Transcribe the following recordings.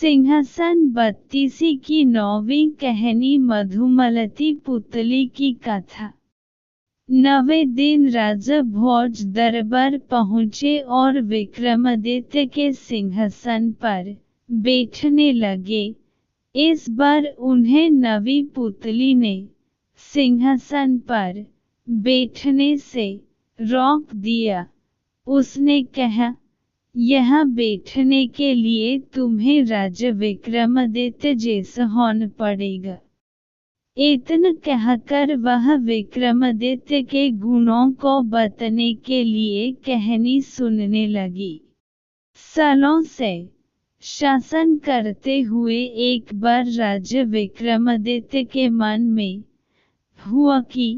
सिंहासन 32 की 9वीं कहानी मधुमलती पुतली की कथा। 9वें दिन राजा भोज दरबार पहुँचे और विक्रमादित्य के सिंहासन पर बैठने लगे। इस बार उन्हें नवी पुतली ने सिंहासन पर बैठने से रोक दिया। उसने कहा, यहाँ बैठने के लिए तुम्हें राजा विक्रमादित्य जैसा होना पड़ेगा। इतना कहकर वह विक्रमादित्य के गुणों को बताने के लिए कहानी सुनने लगी। सालों से शासन करते हुए एक बार राजा विक्रमादित्य के मन में हुआ कि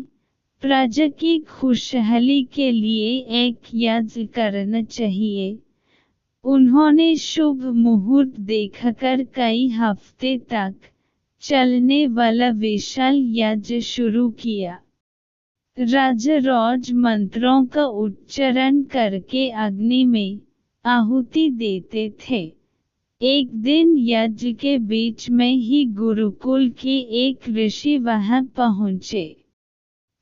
प्रजा की खुशहाली के लिए एक यज्ञ करना चाहिए। उन्होंने शुभ मुहूर्त देखकर कई हफ्ते तक चलने वाला विशाल यज्ञ शुरू किया। राजा रोज मंत्रों का उच्चारण करके अग्नि में आहुति देते थे। एक दिन यज्ञ के बीच में ही गुरुकुल के एक ऋषि वहां पहुंचे।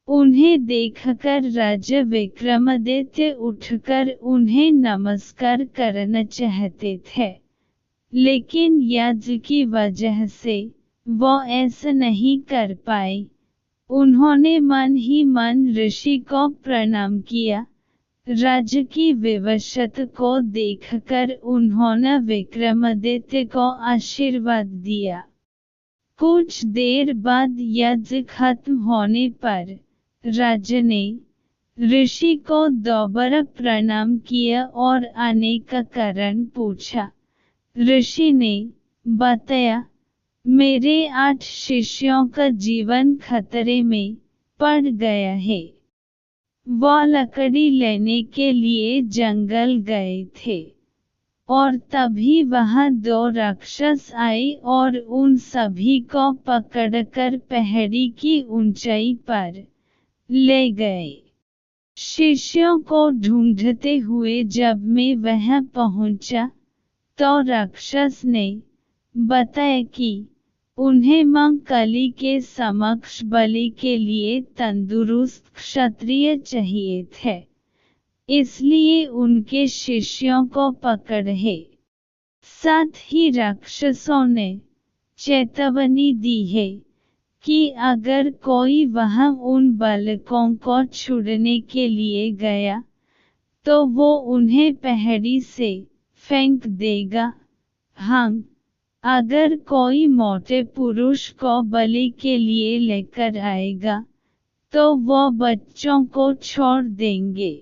उन्हें देखकर राजा विक्रमादित्य उठकर उन्हें नमस्कार करना चाहते थे, लेकिन यज्ञ की वजह से वो ऐसा नहीं कर पाए। उन्होंने मन ही मन ऋषि को प्रणाम किया। राजा की विवशता को देखकर उन्होंने विक्रमादित्य को आशीर्वाद दिया। कुछ देर बाद यज्ञ खत्म होने पर राजा ने ऋषि को दोबारा प्रणाम किया और आने का कारण पूछा। ऋषि ने बताया, मेरे 8 शिष्यों का जीवन खतरे में पड़ गया है। वो लकड़ी लेने के लिए जंगल गए थे और तभी वहां 2 राक्षस आए और उन सभी को पकड़कर पहाड़ी की ऊंचाई पर ले गए। शिष्यों को ढूंढते हुए जब मैं वहां पहुंचा, तो राक्षस ने बताया कि उन्हें मां काली के समक्ष बलि के लिए तंदुरुस्त क्षत्रिय चाहिए थे, इसलिए उनके शिष्यों को पकड़े। साथ ही राक्षसों ने चेतावनी दी है कि अगर कोई वहां उन बालकों को छुड़ने के लिए गया, तो वो उन्हें पहाड़ी से फेंक देगा। हाँ, अगर कोई मोटे पुरुष को बलि के लिए लेकर आएगा, तो वो बच्चों को छोड़ देंगे।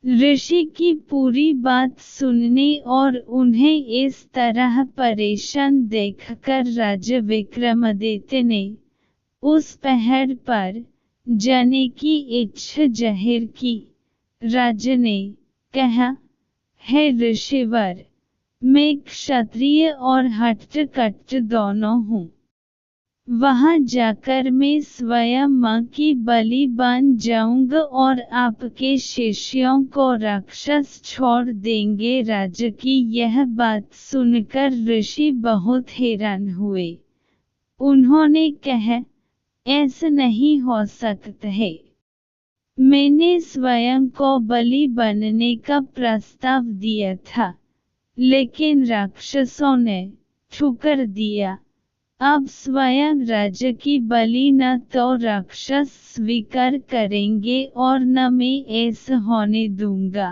ऋषि की पूरी बात सुनने और उन्हें इस तरह परेशान देखकर राजा विक्रमादित्य ने उस पहाड़ पर जाने की इच्छा जाहिर की। राजा ने कहा, हे ऋषिवर, मैं क्षत्रिय और हठ-कट्ट दोनों हूँ। वहां जाकर मैं स्वयं मां की बलि बन जाऊंगा और आपके शिष्यों को राक्षस छोड़ देंगे। राजा की यह बात सुनकर ऋषि बहुत हैरान हुए। उन्होंने कहा, ऐसा नहीं हो सकता है। मैंने स्वयं को बलि बनने का प्रस्ताव दिया था, लेकिन राक्षसों ने ठुकर दिया। अब स्वयं राजा की बलि न तो राक्षस स्वीकार करेंगे और न मैं ऐसा होने दूंगा।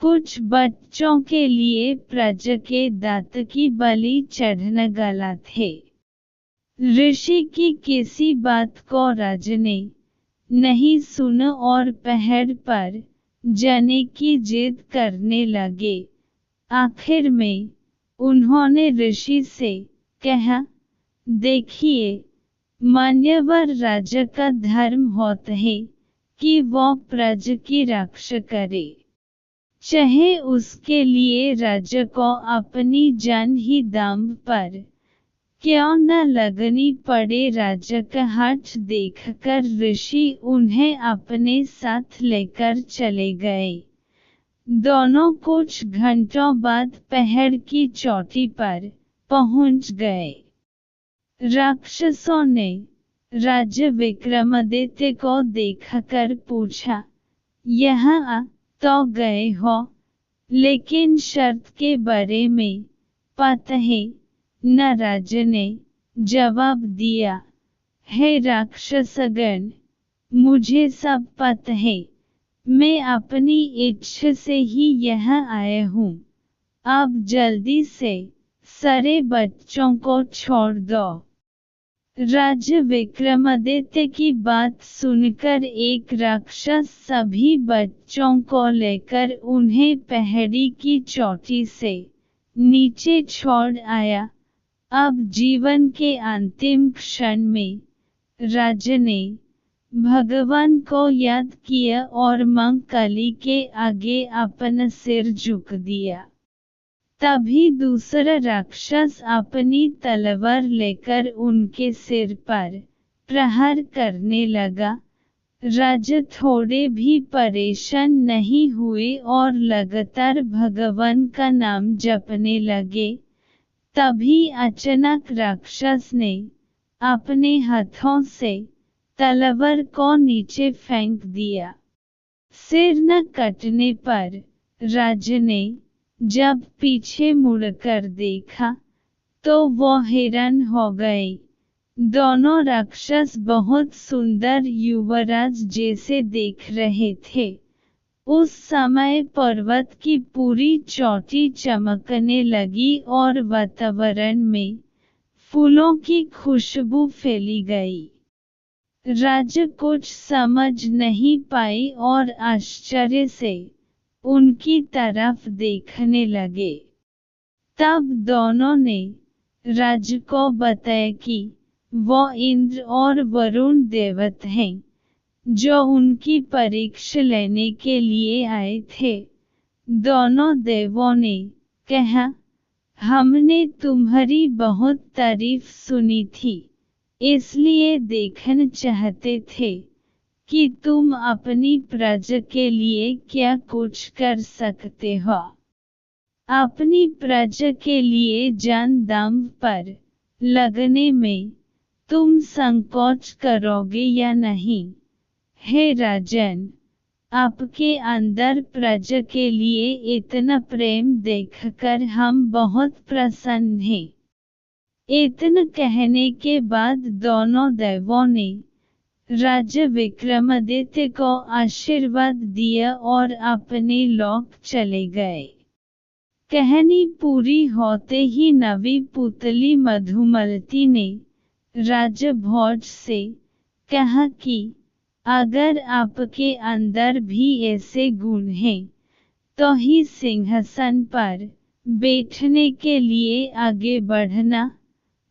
कुछ बच्चों के लिए प्रजा के दांत की बलि चढ़ना गलत है। ऋषि की किसी बात को राजा ने नहीं सुना और पहाड़ पर जाने की जिद करने लगे। आखिर में उन्होंने ऋषि से कहा, देखिए, मान्यवर राजा का धर्म होता है कि वो प्रजा की रक्षा करे, चाहे उसके लिए राजा को अपनी जान ही दांव पर क्यों न लगनी पड़े। राजा का हठ देखकर ऋषि उन्हें अपने साथ लेकर चले गए। दोनों कुछ घंटों बाद पहाड़ की चोटी पर पहुंच गए। राक्षसों ने राजा विक्रमादित्य को देखकर पूछा, यहाँ आ तो गए हो, लेकिन शर्त के बारे में पता है न? राजा ने जवाब दिया, हे राक्षसगण, मुझे सब पता है। मैं अपनी इच्छा से ही यहाँ आया हूँ। अब जल्दी से सारे बच्चों को छोड़ दो। राजा विक्रमादित्य की बात सुनकर एक राक्षस सभी बच्चों को लेकर उन्हें पहाड़ी की चोटी से नीचे छोड़ आया। अब जीवन के अंतिम क्षण में राजा ने भगवान को याद किया और मां काली के आगे अपना सिर झुक दिया। तभी दूसरा राक्षस अपनी तलवार लेकर उनके सिर पर प्रहार करने लगा। राजा थोड़े भी परेशान नहीं हुए और लगातार भगवान का नाम जपने लगे। तभी अचानक राक्षस ने अपने हाथों से तलवार को नीचे फेंक दिया। सिर न कटने पर राजा ने जब पीछे मुड़कर देखा तो वो हैरान हो गए। दोनों राक्षस बहुत सुंदर युवराज जैसे दिख रहे थे। उस समय पर्वत की पूरी चोटी चमकने लगी और वातावरण में फूलों की खुशबू फैली गई। राजा कुछ समझ नहीं पाए और आश्चर्य से उनकी तरफ देखने लगे। तब दोनों ने राजा को बताया कि वो इंद्र और वरुण देवता हैं, जो उनकी परीक्षा लेने के लिए आए थे। दोनों देवों ने कहा, हमने तुम्हारी बहुत तारीफ सुनी थी, इसलिए देखना चाहते थे कि तुम अपनी प्रजा के लिए क्या कुछ कर सकते हो। अपनी प्रजा के लिए जान दांव पर लगने में तुम संकोच करोगे या नहीं? हे राजन, आपके अंदर प्रजा के लिए इतना प्रेम देखकर हम बहुत प्रसन्न हैं। इतना कहने के बाद दोनों देवों ने राजा विक्रमादित्य को आशीर्वाद दिया और अपने लोक चले गए। कहानी पूरी होते ही नवी पुतली मधुमलती ने राजा भोज से कहा कि अगर आपके अंदर भी ऐसे गुण हैं तो ही सिंहासन पर बैठने के लिए आगे बढ़ना,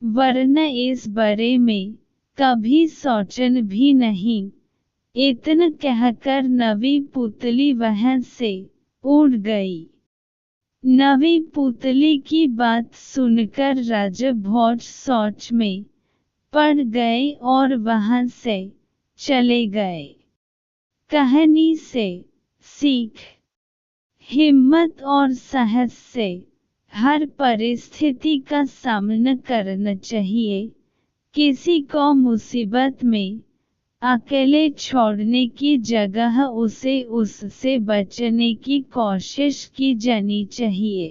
वरना इस बारे में कभी सोचन भी नहीं। इतना कहकर नवी पुतली वहां से उड़ गई। नवी पुतली की बात सुनकर राजा भोज सोच में पड़ गए और वहां से चले गए। कहानी से सीख, हिम्मत और साहस से हर परिस्थिति का सामना करना चाहिए। किसी को मुसीबत में अकेले छोड़ने की जगह उसे उससे बचने की कोशिश की जानी चाहिए।